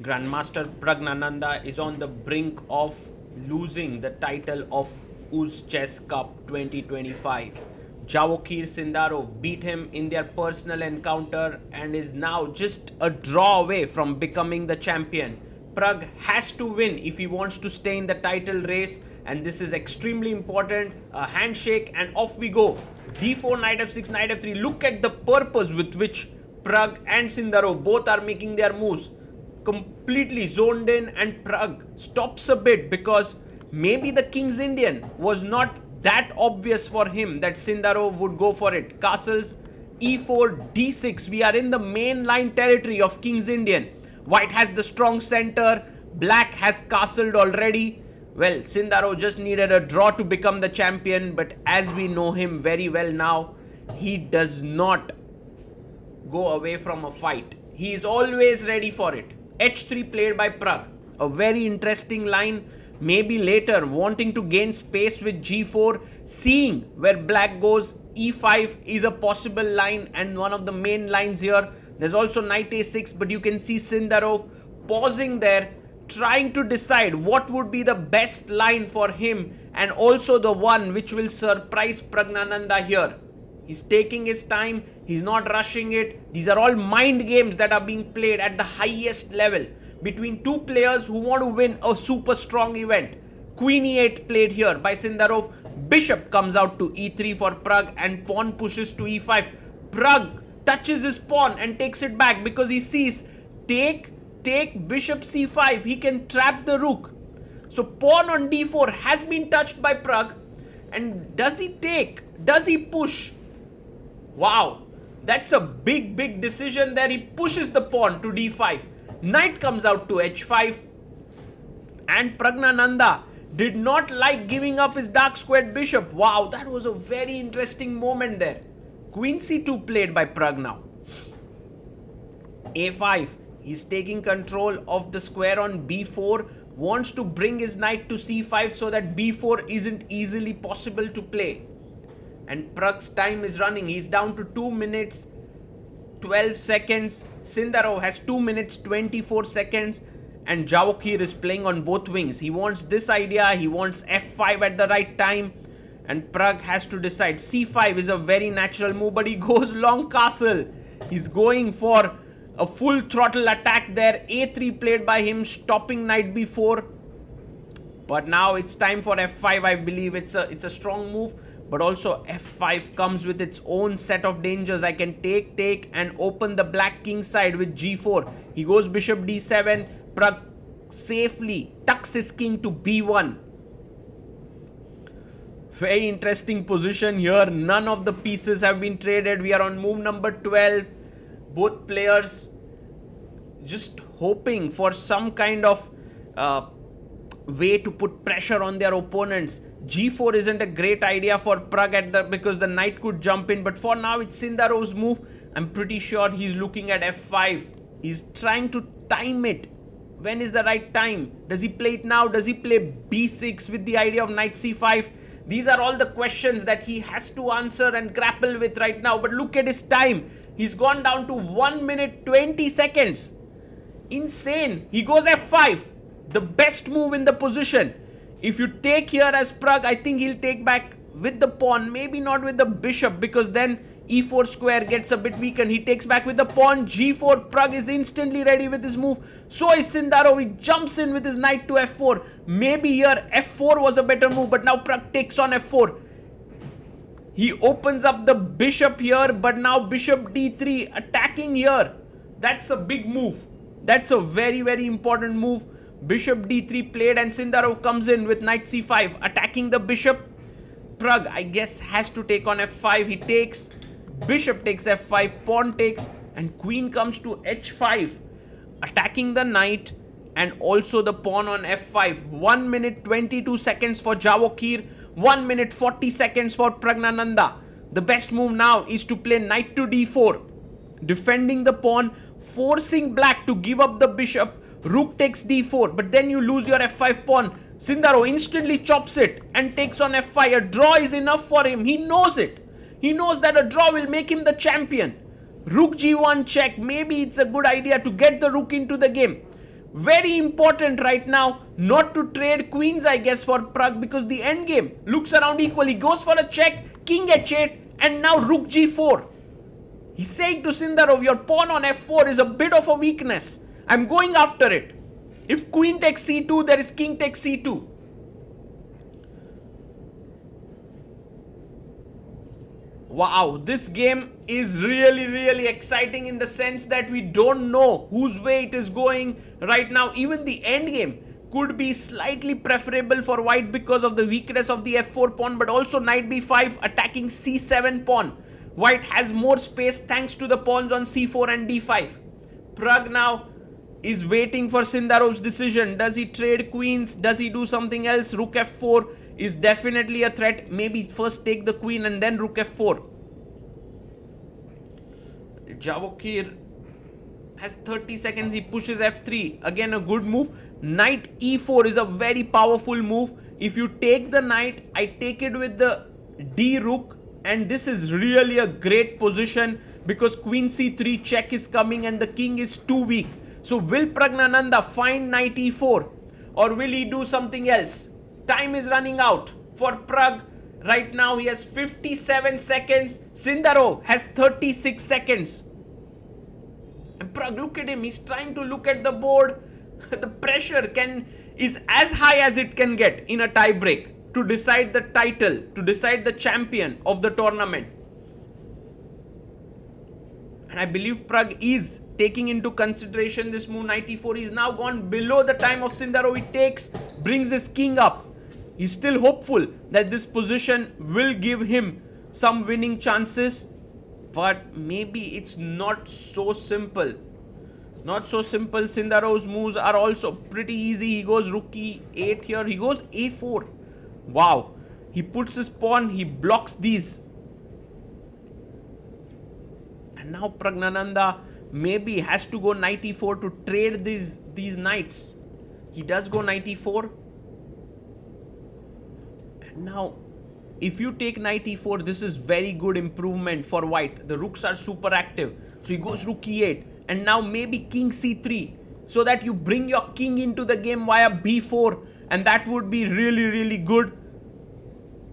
Grandmaster Praggnanandhaa is on the brink of losing the title of UZChess Cup 2025. Javokhir Sindarov beat him in their personal encounter and is now just a draw away from becoming the champion. Pragg has to win if he wants to stay in the title race, and this is extremely important. A handshake and off we go. D4, knight f6, knight f3. Look at the purpose with which Pragg and Sindarov both are making their moves. Completely zoned in, and Pragg stops a bit because maybe the King's Indian was not that obvious for him that Sindarov would go for it. Castles, e4, d6. We are in the main line territory of King's Indian. White has the strong center. Black has castled already. Well, Sindarov just needed a draw to become the champion, but as we know him very well now, he does not go away from a fight. He is always ready for it. H3 played by Pragg. A very interesting line. Maybe later wanting to gain space with g4, seeing where black goes. E5 is a possible line and one of the main lines here. There's also knight a6, but you can see Sindarov pausing there, trying to decide what would be the best line for him and also the one which will surprise Praggnanandhaa here. He's taking his time, he's not rushing it. These are all mind games that are being played at the highest level between two players who want to win a super strong event. Queen e8 played here by Sindarov. Bishop comes out to e3 for Pragg and pawn pushes to e5. Pragg touches his pawn and takes it back because he sees take bishop c5. He can trap the rook. So pawn on d4 has been touched by Pragg. And does he take? Does he push? Wow, that's a big decision there. He pushes the pawn to d5. Knight comes out to h5. And Praggnanandhaa did not like giving up his dark squared bishop. Wow, that was a very interesting moment there. Queen c2 played by Pragg now. a5. He's taking control of the square on b4. Wants to bring his knight to c5 so that b4 isn't easily possible to play. And Pragg's time is running. He's down to 2 minutes 12 seconds. Sindarov has 2 minutes 24 seconds. And Javokhir is playing on both wings. He wants this idea. He wants f5 at the right time. And Pragg has to decide. c5 is a very natural move, but he goes long castle. He's going for a full throttle attack there. a3 played by him, stopping knight b4. But now it's time for f5. I believe it's a strong move. But also f5 comes with its own set of dangers. I can take and open the black king side with g4. He goes bishop d7. Pragg safely tucks his king to b1. Very interesting position here. None of the pieces have been traded. We are on move number 12. Both players just hoping for some kind of way to put pressure on their opponents. g4 isn't a great idea for Pragg because the knight could jump in. But for now, it's Sindarov's move. I'm pretty sure he's looking at f5. He's trying to time it. When is the right time? Does he play it now? Does he play b6 with the idea of knight c5? These are all the questions that he has to answer and grapple with right now. But look at his time. He's gone down to 1 minute 20 seconds. Insane. He goes f5. The best move in the position. If you take here as Pragg, I think he'll take back with the pawn. Maybe not with the bishop because then e4 square gets a bit weakened. He takes back with the pawn. g4. Pragg is instantly ready with his move. So is Sindarov. He jumps in with his knight to f4. Maybe here f4 was a better move, but now Pragg takes on f4. He opens up the bishop here, but now bishop d3 attacking here. That's a big move. That's a very important move. Bishop d3 played and Sindarov comes in with knight c5 attacking the bishop. Pragg, I guess, has to take on f5. He takes. Bishop takes f5. Pawn takes. And queen comes to h5 attacking the knight and also the pawn on f5. 1 minute 22 seconds for Javokhir. 1 minute 40 seconds for Praggnanandhaa. The best move now is to play knight to d4. Defending the pawn. Forcing black to give up the bishop. Rook takes d4, but then you lose your f5 pawn. Sindarov instantly chops it and takes on f5. A draw is enough for him. He knows it. He knows that a draw will make him the champion. Rook g1 check. Maybe it's a good idea to get the rook into the game. Very important right now not to trade queens, I guess, for Pragg, because the endgame looks around equal. He goes for a check, king h8, and now rook g4. He's saying to Sindarov, your pawn on f4 is a bit of a weakness. I'm going after it. If queen takes c2, there is king takes c2. Wow, this game is really exciting in the sense that we don't know whose way it is going right now. Even the endgame could be slightly preferable for white because of the weakness of the f4 pawn, but also knight b5 attacking c7 pawn. White has more space thanks to the pawns on c4 and d5. Pragg now is waiting for Sindarov's decision. Does he trade queens? Does he do something else? Rook f4 is definitely a threat. Maybe first take the queen and then rook f4. Javokhir has 30 seconds. He pushes f3. Again, a good move. Knight e4 is a very powerful move. If you take the knight, I take it with the d rook, and this is really a great position because queen c3 check is coming and the king is too weak. So will Praggnanandhaa find knight e4 or will he do something else? Time is running out for Pragg. Right now he has 57 seconds. Sindarov has 36 seconds. And Pragg, look at him. He's trying to look at the board. The pressure is as high as it can get in a tie break to decide the title, to decide the champion of the tournament. And I believe Pragg is taking into consideration this move, knight e4. He's now gone below the time of Sindarov. He takes, brings his king up. He's still hopeful that this position will give him some winning chances. But maybe it's not so simple. Not so simple. Sindarov's moves are also pretty easy. He goes rook e8 here. He goes a4. Wow. He puts his pawn. He blocks these. And now Praggnanandhaa maybe has to go knight e4 to trade these knights. He does go knight e4. And now, if you take knight e4, this is very good improvement for white. The rooks are super active. So he goes rook e8. And now maybe king c3. So that you bring your king into the game via b4. And that would be really good.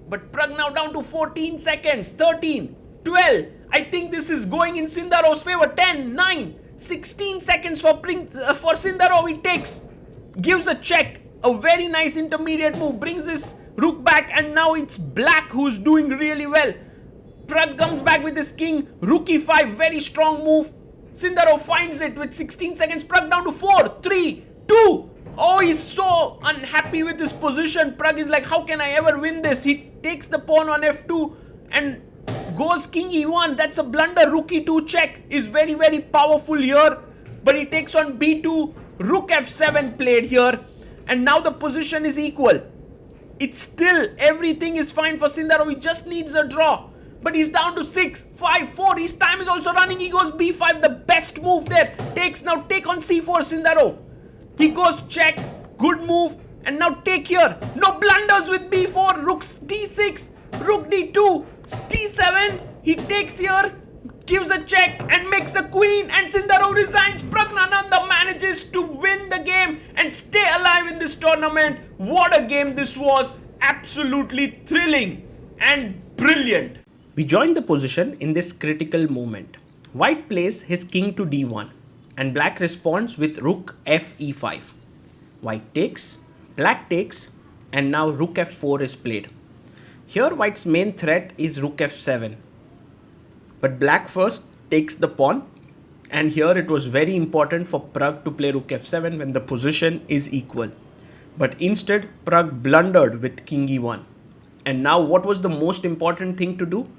But Pragg now down to 14 seconds. 13, 12. I think this is going in Sindarov's favor. 10, 9, 16 seconds for Sindarov. He takes, gives a check. A very nice intermediate move. Brings his rook back, and now it's black who's doing really well. Pragg comes back with his king. Rook e5. Very strong move. Sindarov finds it with 16 seconds. Pragg down to 4, 3, 2. Oh, he's so unhappy with his position. Pragg is like, how can I ever win this? He takes the pawn on f2 and goes king e1. That's a blunder. Rook e2 check is very powerful here. But he takes on b2. Rook f7 played here. And now the position is equal. It's still, everything is fine for Sindarov. He just needs a draw. But he's down to 6, 5, 4. His time is also running. He goes b5. The best move there. Now take on c4 Sindarov. He goes check. Good move. And now take here. No blunders with b4. Rook d6. Rook d2. d7. He takes here. Gives a check and makes a queen. And Sindarov resigns. Praggnanandhaa manages to win the game and stay alive in this tournament. What a game this was. Absolutely thrilling and brilliant. We join the position in this critical moment. White plays his king to d1 and black responds with rook f e5. White takes, black takes, and now rook f4 is played. Here white's main threat is rook f7. But black first takes the pawn, and here it was very important for Pragg to play rook f7 when the position is equal. But instead Pragg blundered with king e1. And now what was the most important thing to do?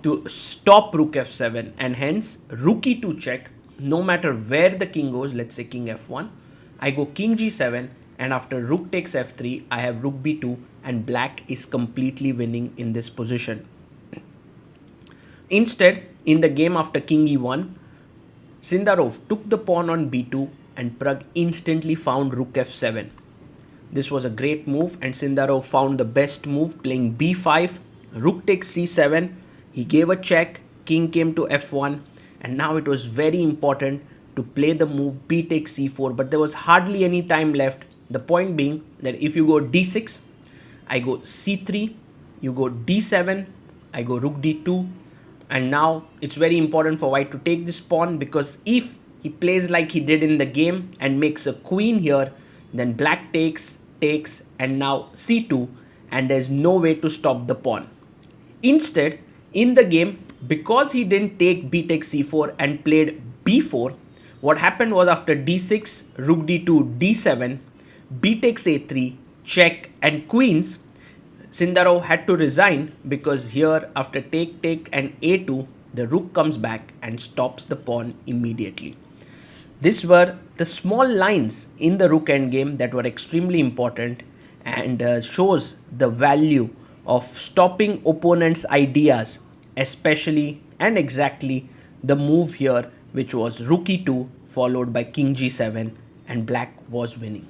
To stop rook f7, and hence rook e2 check. No matter where the king goes, let's say king f1, I go king g7, and after rook takes f3, I have rook b2, and black is completely winning in this position. Instead, in the game after king e1, Sindarov took the pawn on b2 and Pragg instantly found rook f7. This was a great move, and Sindarov found the best move playing b5, rook takes c7. He gave a check, king came to f1, and now it was very important to play the move b takes c4, but there was hardly any time left. The point being that if you go d6, I go c3, you go d7, I go rook d2, and now it's very important for white to take this pawn, because if he plays like he did in the game and makes a queen here, then black takes, and now c2, and there's no way to stop the pawn. Instead, in the game, because he didn't take b takes c4 and played b4, what happened was after d6, rook d2, d7, b takes a3, check, and queens, Sindarov had to resign, because here after take and a2, the rook comes back and stops the pawn immediately. These were the small lines in the rook endgame that were extremely important, and shows the value of stopping opponents' ideas, especially and exactly the move here, which was rook e2 followed by king g7, and black was winning.